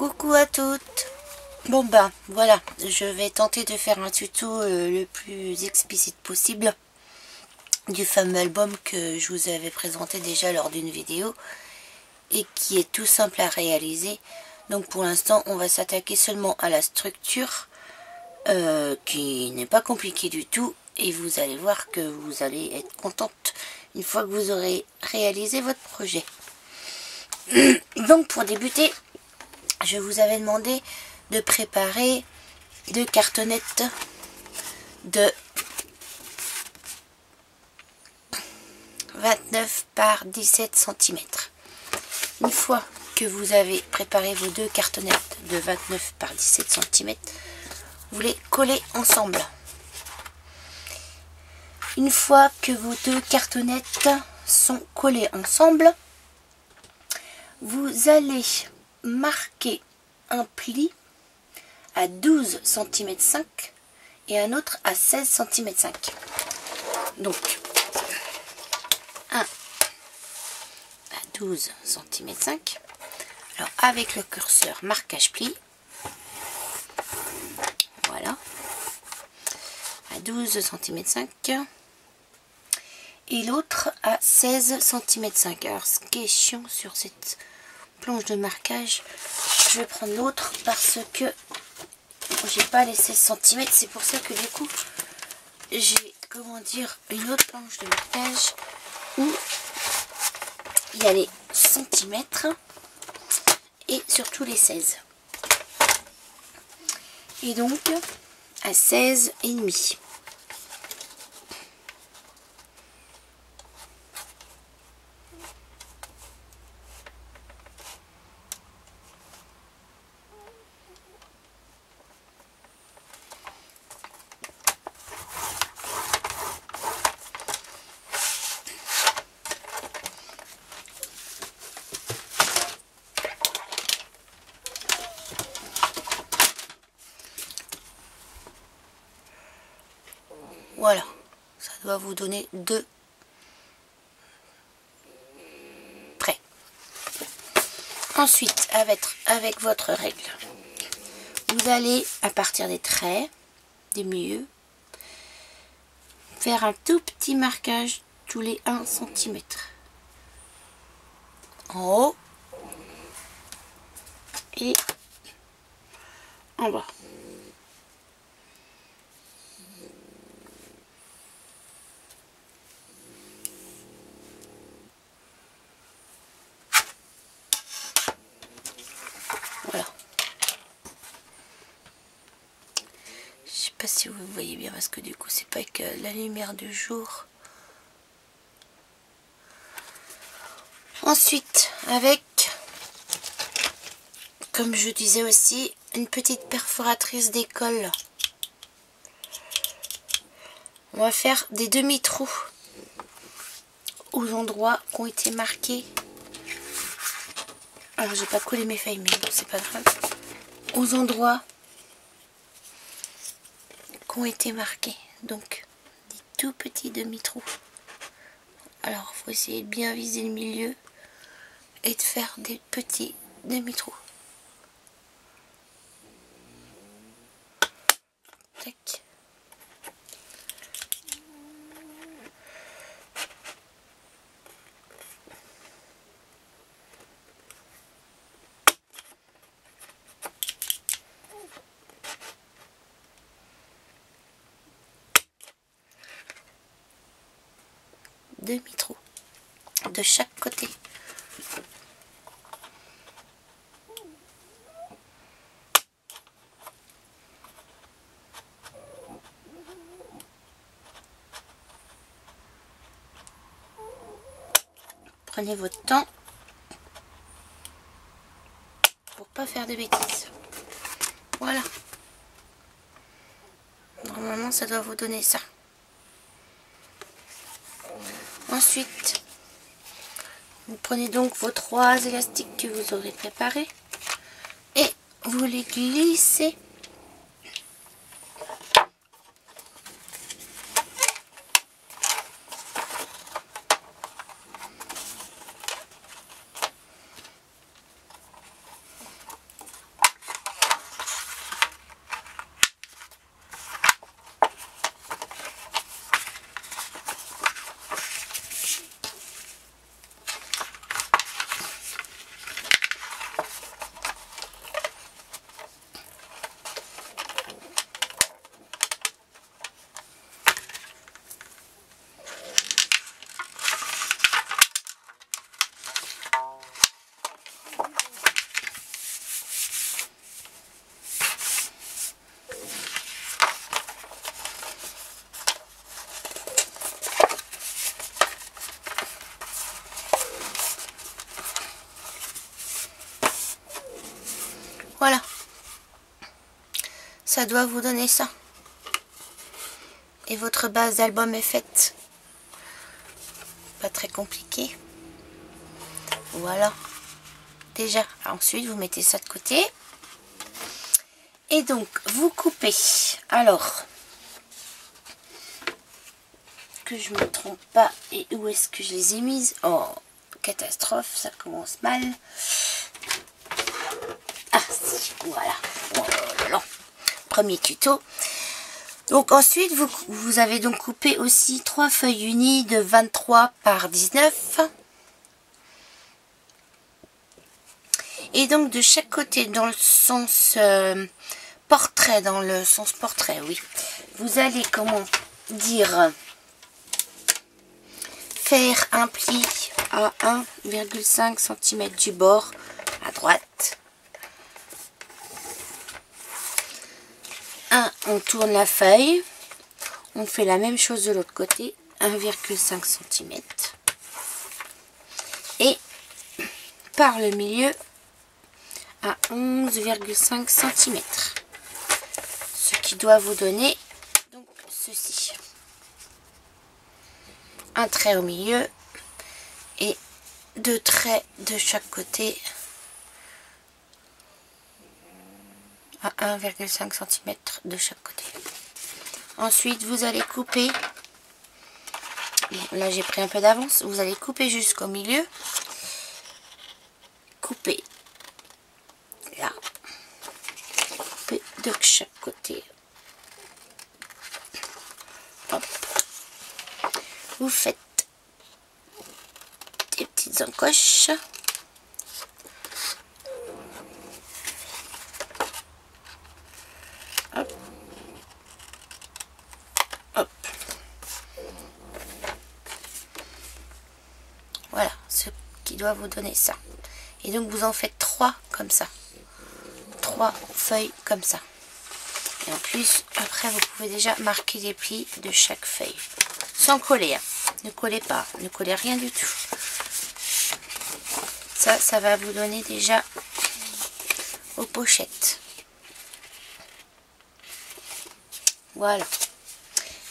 Coucou à toutes. Bon ben voilà, je vais tenter de faire un tuto le plus explicite possible du fameux album que je vous avais présenté déjà lors d'une vidéo et qui est tout simple à réaliser. Donc pour l'instant on va s'attaquer seulement à la structure qui n'est pas compliquée du tout, et vous allez voir que vous allez être contente une fois que vous aurez réalisé votre projet. Donc pour débuter, je vous avais demandé de préparer 2 cartonnettes de 29 par 17 cm. Une fois que vous avez préparé vos 2 cartonnettes de 29 par 17 cm, vous les collez ensemble. Une fois que vos 2 cartonnettes sont collées ensemble, vous allez marquer un pli à 12 cm 5 et un autre à 16 cm 5. Donc un à 12 cm 5. Alors avec le curseur marquage pli, voilà, à 12 cm 5 et l'autre à 16 cm 5. Alors ce qui est chiant sur cette planche de marquage, je vais prendre l'autre parce que j'ai pas les 16 cm. C'est pour ça que du coup j'ai, comment dire, une autre planche de marquage où il y a les centimètres et surtout les 16. Et donc à 16,5. Voilà, ça doit vous donner 2 traits. Ensuite, avec votre règle, vous allez, à partir des traits, des milieux, faire un tout petit marquage tous les 1 cm. En haut et en bas. Voilà. Je sais pas si vous voyez bien parce que du coup c'est pas que la lumière du jour. Ensuite, avec, comme je disais aussi, une petite perforatrice d'école. On va faire des demi-trous aux endroits qui ont été marqués. Alors j'ai pas collé mes feuilles, mais bon, c'est pas grave. Aux endroits qui ont été marqués. Donc des tout petits demi-trous. Alors il faut essayer de bien viser le milieu et de faire des petits demi-trous. Tac. Demi-trou de chaque côté. Prenez votre temps pour pas faire de bêtises. Voilà. Normalement ça doit vous donner ça. Ensuite, vous prenez donc vos 3 élastiques que vous aurez préparés et vous les glissez Voilà. Ça doit vous donner ça. Et votre base d'album est faite. Pas très compliqué. Voilà. Déjà, ensuite vous mettez ça de côté. Et donc, vous coupez. Alors, que je me trompe pas. Et où est-ce que je les ai mises? Oh, catastrophe, ça commence mal. Ah, voilà. Oh là là. Premier tuto. Donc ensuite, vous avez donc coupé aussi 3 feuilles unies de 23 par 19. Et donc de chaque côté, dans le sens portrait, oui. Vous allez, comment dire, faire un pli à 1,5 cm du bord à droite. On tourne la feuille. On fait la même chose de l'autre côté, 1,5 cm. Et par le milieu à 11,5 cm. Ce qui doit vous donner donc ceci. Un trait au milieu et 2 traits de chaque côté à 1,5 cm de chaque côté. Ensuite, vous allez couper. Là, j'ai pris un peu d'avance. Vous allez couper jusqu'au milieu. Couper là. Couper de chaque côté. Hop. Vous faites des petites encoches. Hop. Hop. Voilà, ce qui doit vous donner ça. Et donc vous en faites 3 comme ça. 3 feuilles comme ça. Et en plus, après vous pouvez déjà marquer les plis de chaque feuille. Sans coller. Hein. Ne collez pas. Ne collez rien du tout. Ça va vous donner déjà aux pochettes. Voilà.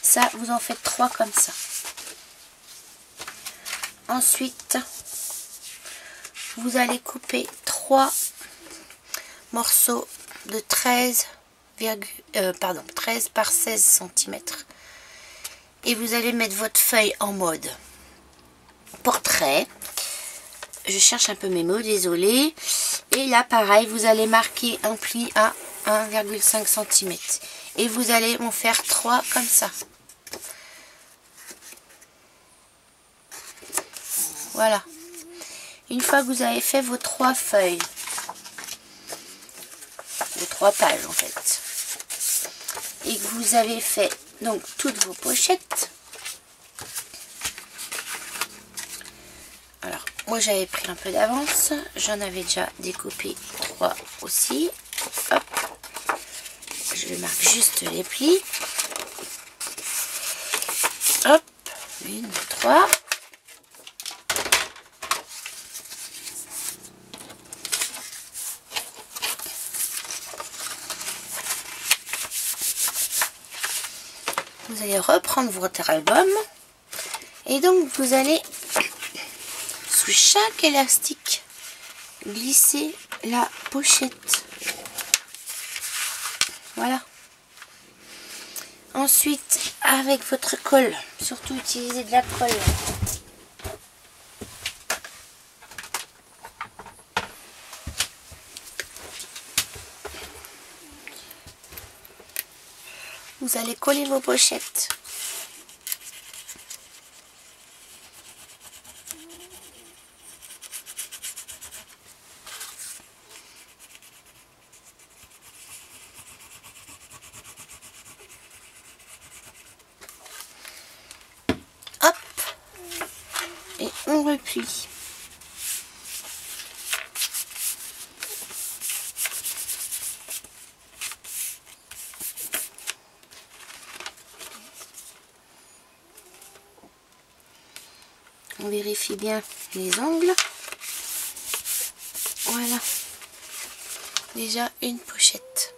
Ça, vous en faites 3 comme ça. Ensuite, vous allez couper 3 morceaux de 13 par 16 cm. Et vous allez mettre votre feuille en mode portrait. Je cherche un peu mes mots, désolé. Et là, pareil, vous allez marquer un pli à 1,5 cm. Et vous allez en faire 3 comme ça. Voilà. Une fois que vous avez fait vos 3 feuilles, vos 3 pages en fait, et que vous avez fait donc toutes vos pochettes. Alors, moi j'avais pris un peu d'avance, j'en avais déjà découpé 3 aussi. Hop. Je marque juste les plis. Hop, 1, 3. Vous allez reprendre votre album et donc vous allez sous chaque élastique glisser la pochette. Voilà. Ensuite, avec votre colle, surtout utilisez de la colle. Vous allez coller vos pochettes. Hop. Et on replie. On vérifie bien les angles. Voilà. déjà une pochette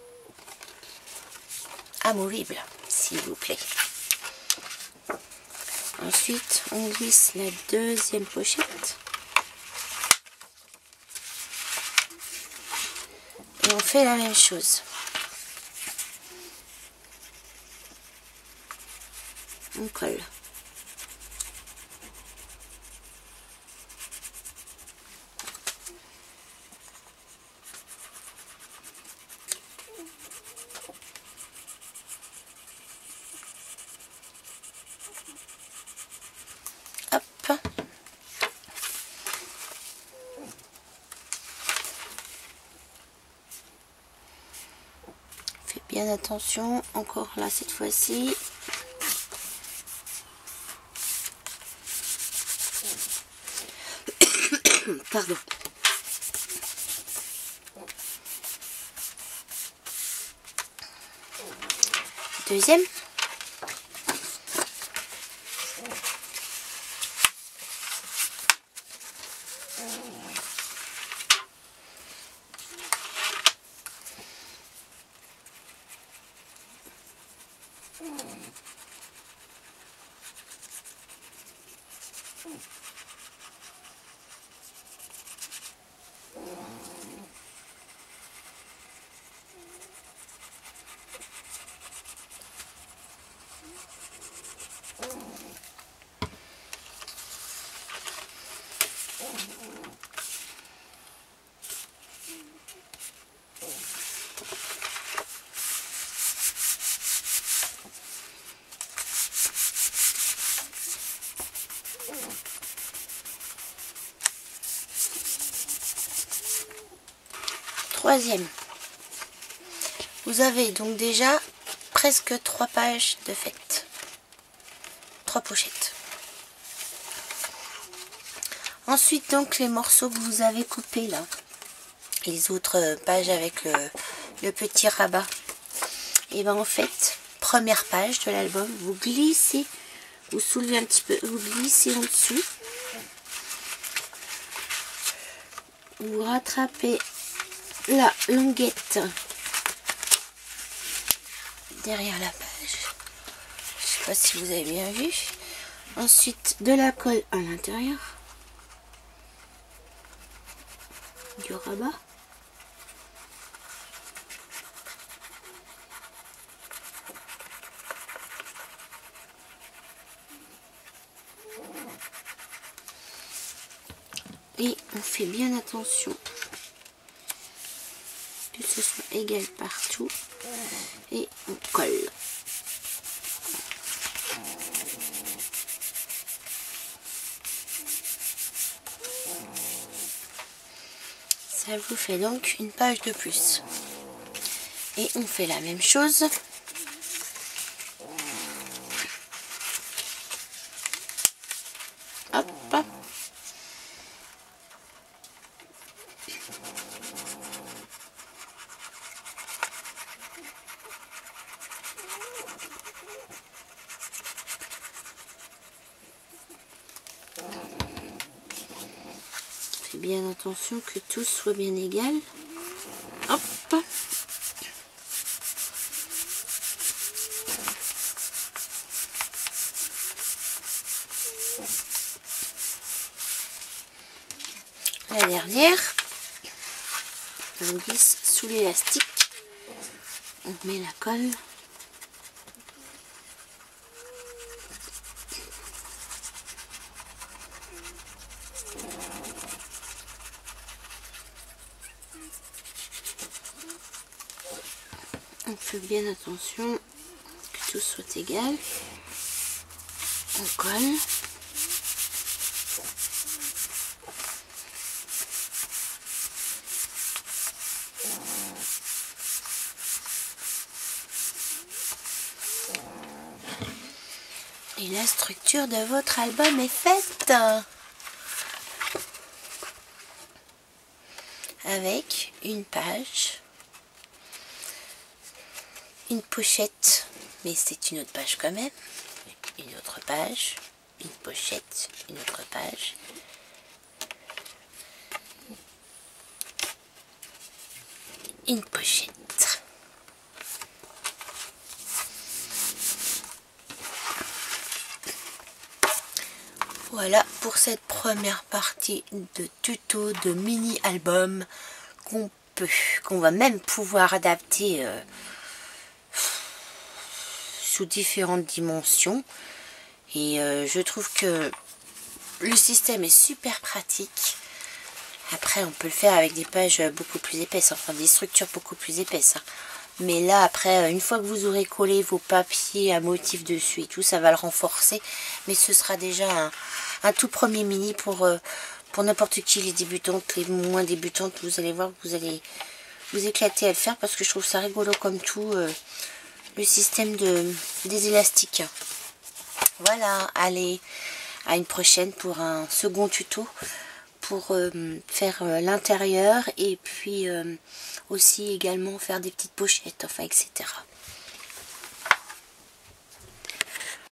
amovible, s'il vous plaît. Ensuite, on glisse la deuxième pochette. Et on fait la même chose. On colle. Hop. Fais bien attention, encore là cette fois-ci. Pardon. Deuxième. Troisième. Vous avez donc déjà presque 3 pages de faites. 3 pochettes. Ensuite, donc, les morceaux que vous avez coupés là. Les autres pages avec le petit rabat. Et bien en fait, première page de l'album, vous glissez, vous soulevez un petit peu, vous glissez en dessous. Vous rattrapez la languette derrière la page. Je sais pas si vous avez bien vu. Ensuite, de la colle à l'intérieur. Du rabat. Et on fait bien attention que ce soit égal partout. Et on colle. Ça vous fait donc une page de plus. Et on fait la même chose. Hop. Fais bien attention que tout soit bien égal. Hop. La dernière, on glisse sous l'élastique, on met la colle. On fait bien attention que tout soit égal. On colle. Et la structure de votre album est faite. Avec une page, une pochette, mais c'est une autre page quand même, une autre page, une pochette, une autre page, une pochette. Voilà pour cette première partie de tuto de mini album qu'on va même pouvoir adapter sous différentes dimensions. Et je trouve que le système est super pratique. Après on peut le faire avec des pages beaucoup plus épaisses, enfin des structures beaucoup plus épaisses, hein. Mais là après, une fois que vous aurez collé vos papiers à motif dessus et tout, ça va le renforcer. Mais ce sera déjà un tout premier mini pour n'importe qui, les débutantes, les moins débutantes. Vous allez voir, vous allez vous éclater à le faire parce que je trouve ça rigolo comme tout, le système des élastiques. Voilà, allez, à une prochaine pour un second tuto pour faire l'intérieur et puis aussi également faire des petites pochettes, enfin etc.